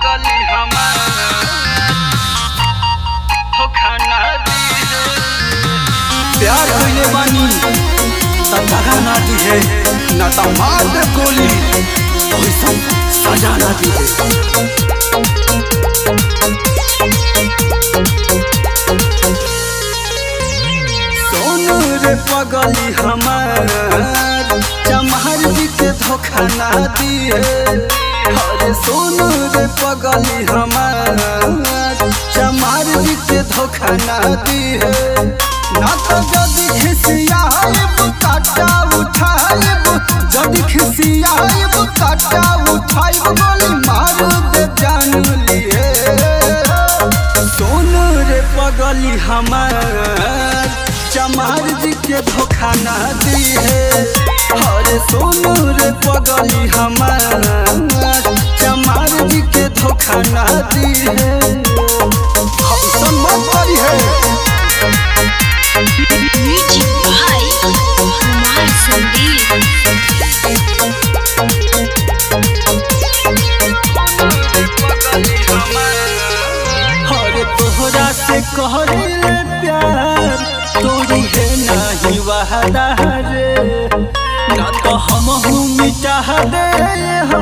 पगली हमार धोखा ना दी है। प्यार कइले बानी त दगा ना दी है, ना त मार दे गोली ओइसन सजा ना दी है। सोनू रे पगली हमार चमार जी के धोखा ना दी है। अरे सोनू रे पगली हमार चमार जी के धोखा ना दी है। ना तो जदि खिसियाब काटा उठाइब, जदि खिसियाब काटा उठाइब गोली मार दे जान लिए। सोनू रे पगली हमार चमार जी के धोखा ना दी है। अरे सोनू रे पगली हमार चमार जी के धोखा ना दी है। हम मत करी है। म्यूजिक भाई कुमार संदीप। अरे तोहरा से कहले प्यार तोरी है नहीं वादा रे, ना तो हमहू मिटा दे हो।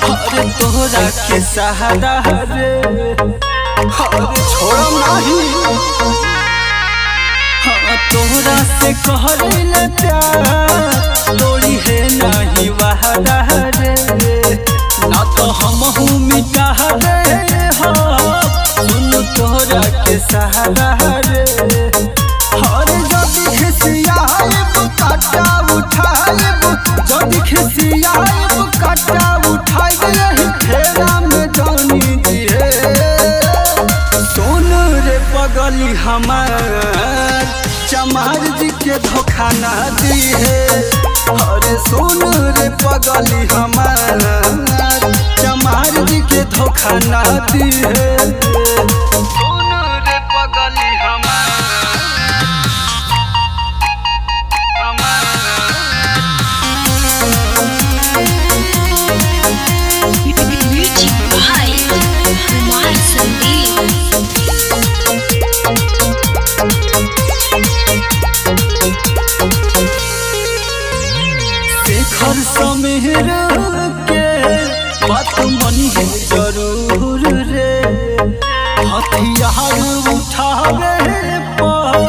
अरे तोहरा के सहारा रे, अरे छोड़म नहीं। हाँ तोहरा से कहले प्यार तोरी है नहीं वादा रे, ना तो हमहू मिटा दे हो। सुन तोहरा के सहारा रे, अरे जदि खिसियाब काटा उठाइब, जदि खिसियाब काटा उठाइब यही फेरा में जानी दिए। सोनू रे पगली हमार चमार जी के धोखा ना दी है। अरे सोनू रे पगली हमार चमार जी के धोखा ना दी है। सोनू रे पगली हमार म्यूजिक भाई कुमार संदीप। शेखर समेर के बात मनी है जरूर रे, हथियार उठावे पर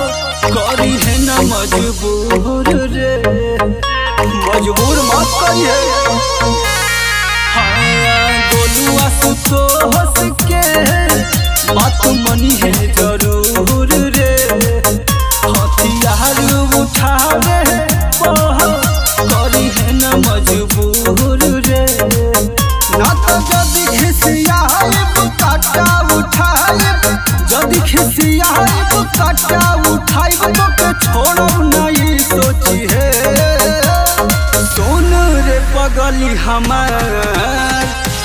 करी है न मजबूर रे। मजबूर मत करिए। हाँ गोलुआ सुतोष के बात मनी है जरूर रे, हथियार उठावे पर करी है न मजबूर रे। ना तो जदि खिसियाब काटा उठाइब, जदि खिसियाब काटा उठाइब तो के छोड़ब नहीं सोची है। सोनू रे पगली हमार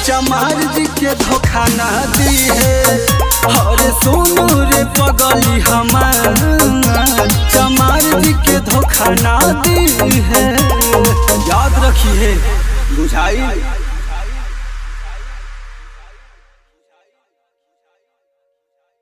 चमार जी के धोखा ना दी है। अरे सोनू रे पगली हमार चमार जी के धोखा ना दी है। याद रखिए बुझाई।